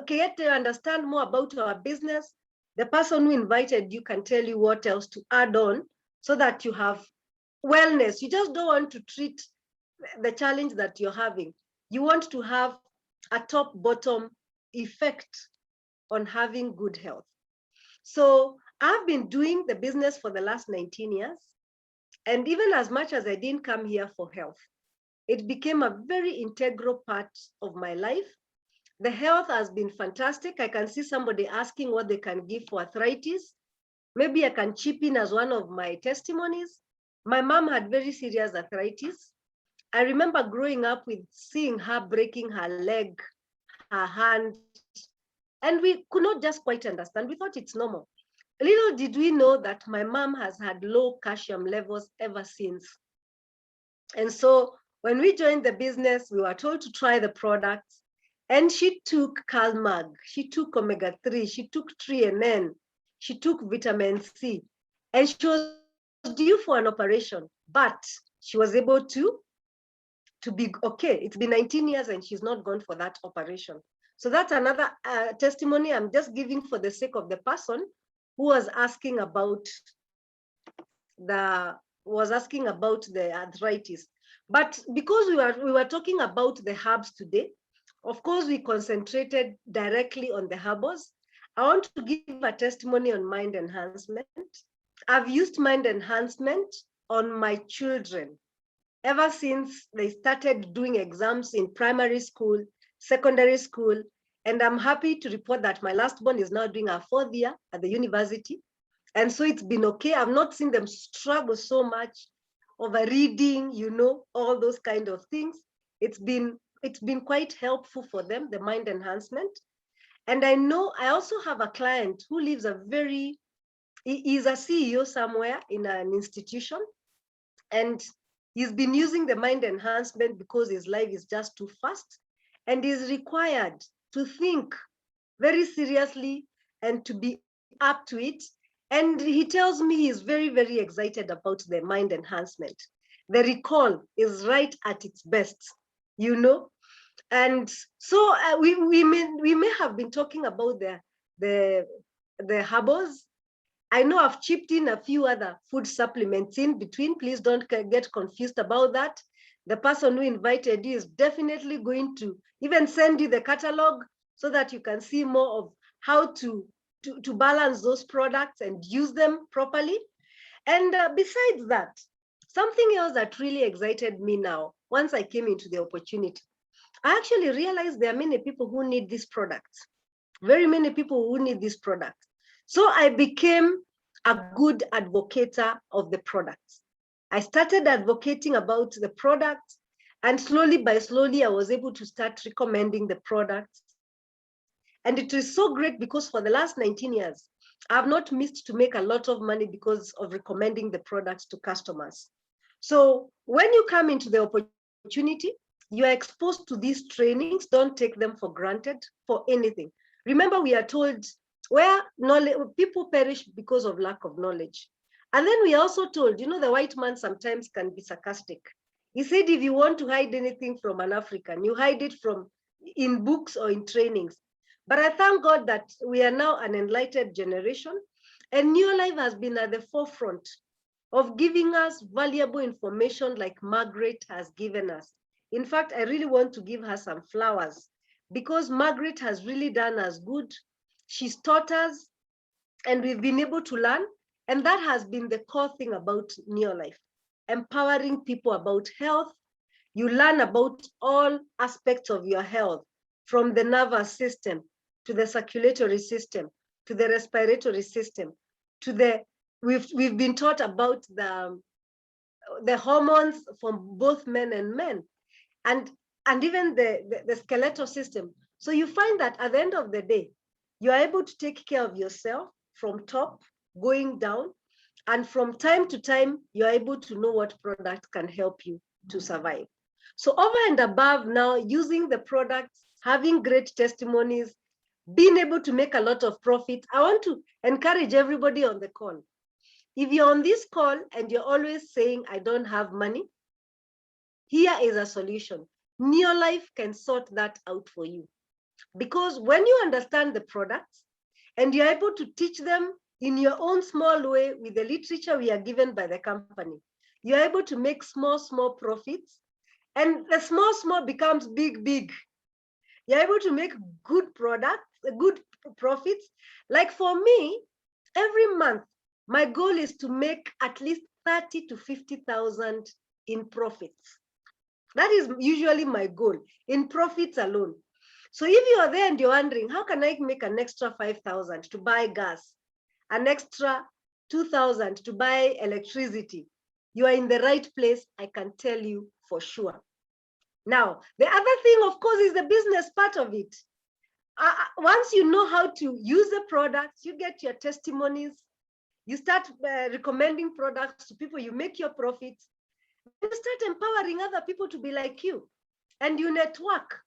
get to understand more about our business, the person who invited you can tell you what else to add on so that you have wellness. You just don't want to treat the challenge that you're having. You want to have a top-bottom effect on having good health. So I've been doing the business for the last 19 years. And even as much as I didn't come here for health, it became a very integral part of my life. The health has been fantastic. I can see somebody asking what they can give for arthritis. Maybe I can chip in as one of my testimonies. My mom had very serious arthritis. I remember growing up with seeing her breaking her leg, her hand, and we could not just quite understand. We thought it's normal. Little did we know that my mom has had low calcium levels ever since. And so when we joined the business, we were told to try the products, and she took CalMag, she took omega-3, she took TreeNN, she took vitamin C, and she was due for an operation, but she was able to be okay. It's been 19 years and she's not gone for that operation. So that's another testimony I'm just giving for the sake of the person who was asking about the arthritis. But because we were talking about the herbs today, of course we concentrated directly on the herbals. I want to give a testimony on mind enhancement. I've used mind enhancement on my children ever since they started doing exams in primary school, secondary school, and I'm happy to report that my last born is now doing her 4th year at the university. And so it's been okay. I've not seen them struggle so much over reading, you know, all those kind of things. It's been quite helpful for them, the mind enhancement. And I know I also have a client who lives he's a CEO somewhere in an institution, and he's been using the mind enhancement because his life is just too fast, and is required to think very seriously and to be up to it. And he tells me he's very, very excited about the mind enhancement. The recall is right at its best, you know. And so we may have been talking about the herbals. I know I've chipped in a few other food supplements in between. Please don't get confused about that. The person who invited you is definitely going to even send you the catalog so that you can see more of how to balance those products and use them properly. And besides that, something else that really excited me now, once I came into the opportunity, I actually realized there are many people who need these products, very many people who need these products. So I became a good advocator of the products. I started advocating about the products, and slowly by slowly, I was able to start recommending the products. And it is so great because for the last 19 years, I've not missed to make a lot of money because of recommending the products to customers. So when you come into the opportunity, you are exposed to these trainings. Don't take them for granted for anything. Remember, we are told where knowledge, people perish because of lack of knowledge. And then we are also told, you know, the white man sometimes can be sarcastic. He said, if you want to hide anything from an African, you hide it from in books or in trainings. But I thank God that we are now an enlightened generation, and New Life has been at the forefront of giving us valuable information like Margaret has given us. In fact, I really want to give her some flowers because Margaret has really done us good. She's taught us and we've been able to learn. And that has been the core thing about Neolife, empowering people about health. You learn about all aspects of your health, from the nervous system to the circulatory system, to the respiratory system, to the, we've been taught about the hormones from both men and men, and even the skeletal system. So you find that at the end of the day, you are able to take care of yourself from top, going down, and from time to time, you're able to know what product can help you to survive. So over and above now, using the products, having great testimonies, being able to make a lot of profit, I want to encourage everybody on the call. If you're on this call and you're always saying, I don't have money, here is a solution. Neolife can sort that out for you. Because when you understand the products and you're able to teach them in your own small way with the literature we are given by the company, you're able to make small profits, and the small becomes big. You're able to make good products, good profits. Like for me, every month, my goal is to make at least 30 to 50,000 in profits. That is usually my goal, in profits alone. So if you are there and you're wondering, how can I make an extra 5,000 to buy gas, an extra 2,000 to buy electricity, you are in the right place, I can tell you for sure. Now, the other thing, of course, is the business part of it. Once you know how to use the products, you get your testimonies, you start recommending products to people, you make your profits, you start empowering other people to be like you, and you network.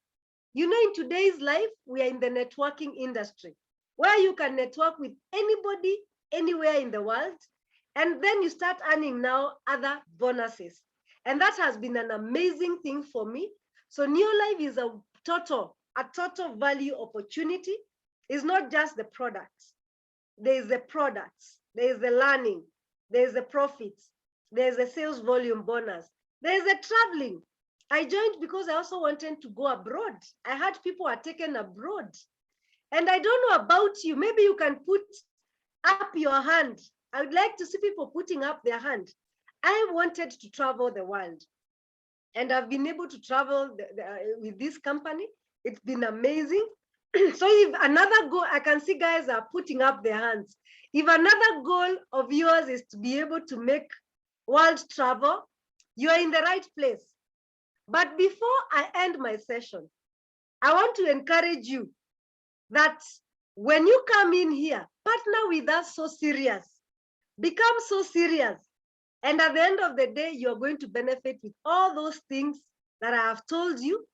You know, in today's life, we are in the networking industry, where you can network with anybody, anywhere in the world, and then you start earning now other bonuses. And that has been an amazing thing for me. So Neolife is a total value opportunity. It's not just the products. There's the products, there's the learning, there's the profits, there's the sales volume bonus, there's the traveling. I joined because I also wanted to go abroad. I had people are taken abroad. And I don't know about you, maybe you can put up your hand. I would like to see people putting up their hand. I wanted to travel the world, and I've been able to travel with this company. It's been amazing. So if another goal, I can see guys are putting up their hands. If another goal of yours is to be able to make world travel, you are in the right place. But before I end my session, I want to encourage you that when you come in here, partner with us so serious, become so serious. And at the end of the day, you're going to benefit with all those things that I have told you.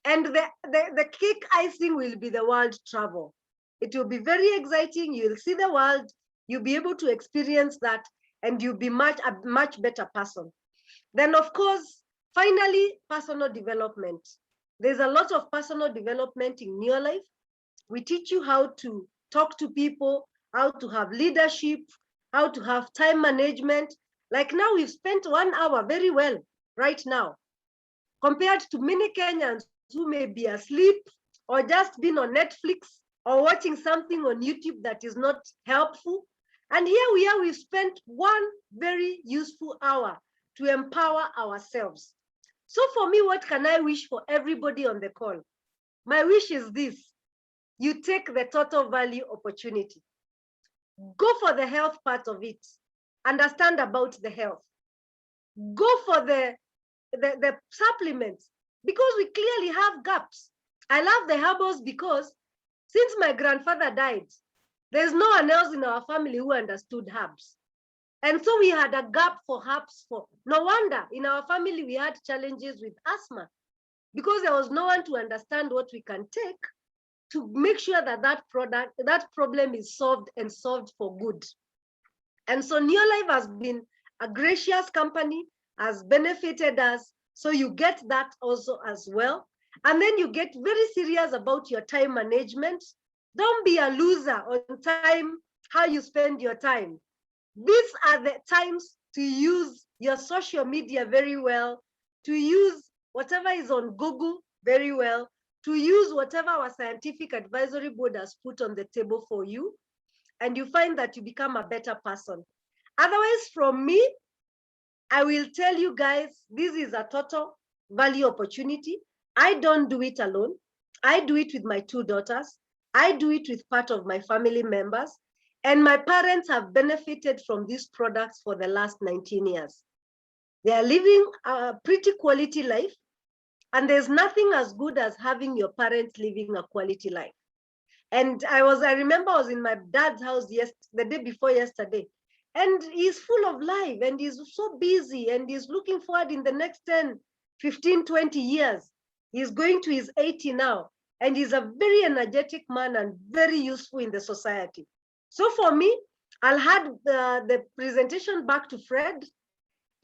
And the cake icing will be the world travel. It will be very exciting. You'll see the world. You'll be able to experience that, and you'll be a much better person. Then, of course, finally, personal development. There's a lot of personal development in Neolife. We teach you how to talk to people, how to have leadership, how to have time management. Like now, we've spent 1 hour very well right now, compared to many Kenyans who may be asleep or just been on Netflix or watching something on YouTube that is not helpful. And here we are, we've spent 1 very useful hour to empower ourselves. So for me, what can I wish for everybody on the call? My wish is this: you take the total value opportunity. Go for the health part of it. Understand about the health. Go for the supplements, because we clearly have gaps. I love the herbals because since my grandfather died, there's no one else in our family who understood herbs. And so we had a gap for herbs. No wonder in our family we had challenges with asthma, because there was no one to understand what we can take to make sure that that problem is solved, and solved for good. And so Neolife has been a gracious company, has benefited us. So you get that also as well. And then you get very serious about your time management. Don't be a loser on time, how you spend your time. These are the times to use your social media very well, to use whatever is on Google very well, to use whatever our scientific advisory board has put on the table for you, and you find that you become a better person. Otherwise, from me, I will tell you guys, this is a total value opportunity. I don't do it alone. I do it with my 2 daughters. I do it with part of my family members. And my parents have benefited from these products for the last 19 years. They are living a pretty quality life. And there's nothing as good as having your parents living a quality life. And I remember I was in my dad's house the day before yesterday, and he's full of life, and he's so busy, and he's looking forward in the next 10, 15, 20 years. He's going to his 80 now, and he's a very energetic man and very useful in the society. So for me, I'll hand the presentation back to Fred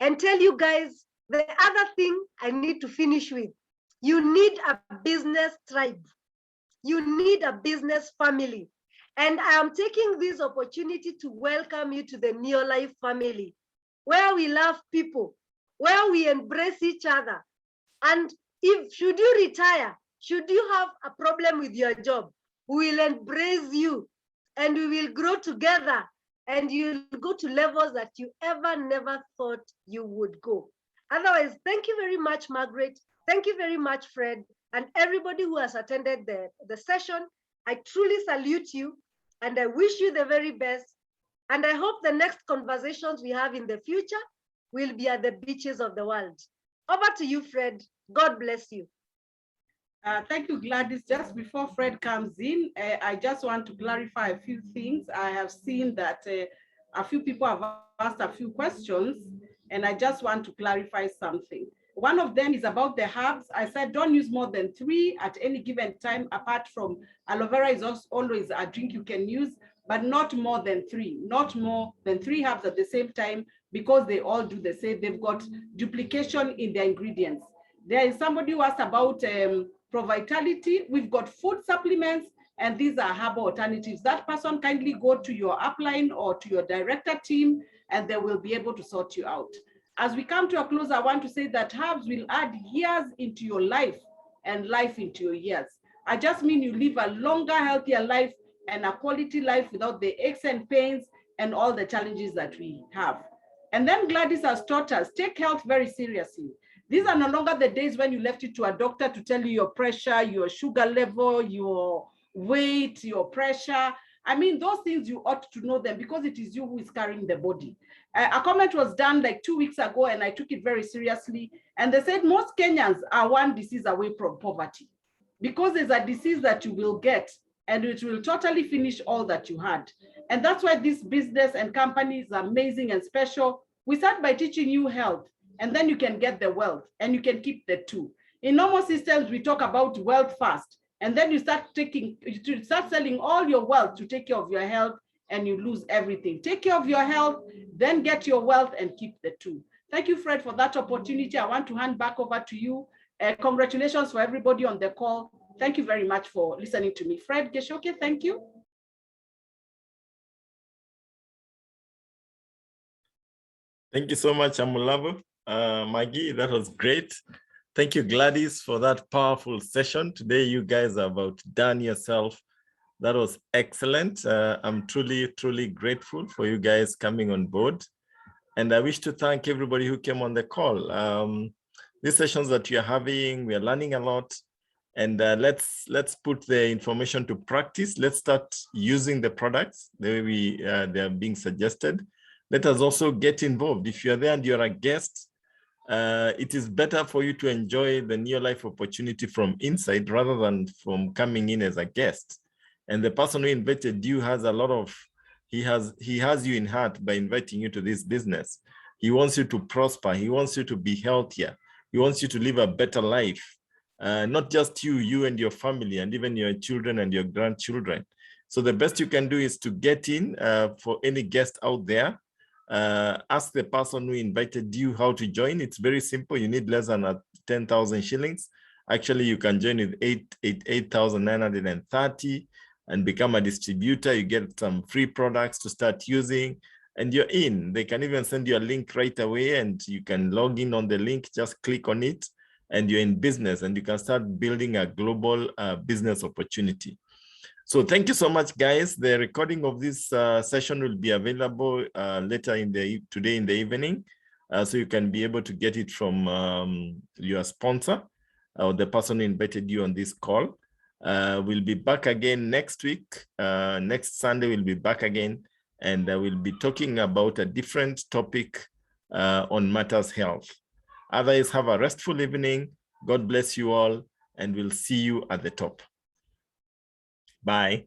and tell you guys the other thing I need to finish with. You need a business tribe. You need a business family. And I am taking this opportunity to welcome you to the Neolife family, where we love people, where we embrace each other. And should you retire, should you have a problem with your job, we will embrace you, and we will grow together, and you'll go to levels that you never thought you would go. Otherwise, thank you very much, Margaret. Thank you very much, Fred, and everybody who has attended the session. I truly salute you, and I wish you the very best. And I hope the next conversations we have in the future will be at the beaches of the world. Over to you, Fred. God bless you. Thank you, Gladys. Just before Fred comes in, I just want to clarify a few things. I have seen that a few people have asked a few questions, and I just want to clarify something. One of them is about the herbs. I said don't use more than 3 at any given time, apart from aloe vera is also always a drink you can use, but not more than 3. Not more than 3 herbs at the same time, because they all do the same. They've got duplication in their ingredients. There is somebody who asked about Pro-Vitality. We've got food supplements, and these are herbal alternatives. That person kindly go to your upline or to your director team, and they will be able to sort you out. As we come to a close, I want to say that herbs will add years into your life and life into your years. I just mean you live a longer, healthier life and a quality life without the aches and pains and all the challenges that we have. And then Gladys has taught us, take health very seriously. These are no longer the days when you left it to a doctor to tell you your pressure, your sugar level, your weight, your pressure. I mean, those things you ought to know them, because it is you who is carrying the body. A comment was done like 2 weeks ago, and I took it very seriously. And they said most Kenyans are one disease away from poverty, because there's a disease that you will get and it will totally finish all that you had. And that's why this business and company is amazing and special. We start by teaching you health, and then you can get the wealth, and you can keep the 2. In normal systems, we talk about wealth first, and then you start selling all your wealth to take care of your health, and you lose everything. Take care of your health, then get your wealth and keep the 2. Thank you, Fred, for that opportunity. I want to hand back over to you. Congratulations for everybody on the call. Thank you very much for listening to me. Fred Geshoke, thank you. Thank you so much, AMULAVU. Maggie, that was great. Thank you, Gladys, for that powerful session. Today, you guys have outdone yourself. That was excellent. I'm truly, truly grateful for you guys coming on board. And I wish to thank everybody who came on the call. These sessions that we are having, we are learning a lot. And let's put the information to practice. Let's start using the products the way they are being suggested. Let us also get involved. If you're there and you're a guest, it is better for you to enjoy the Neolife opportunity from inside rather than from coming in as a guest. And the person who invited you has a lot of He has you in heart by inviting you to this business. He wants you to prosper. He wants you to be healthier. He wants you to live a better life. Not just you and your family, and even your children and your grandchildren. So the best you can do is to get in. For any guest out there, ask the person who invited you how to join. It's very simple. You need less than 10,000 shillings. Actually, you can join with 8,930 and become a distributor. You get some free products to start using, and you're in. They can even send you a link right away, and you can log in on the link, just click on it, and you're in business, and you can start building a global business opportunity. So thank you so much, guys. The recording of this session will be available later today in the evening. So you can be able to get it from your sponsor or the person who invited you on this call. We'll be back again next week. Next Sunday, we'll be back again, and we'll be talking about a different topic on matters health. Otherwise, have a restful evening. God bless you all, and we'll see you at the top. Bye.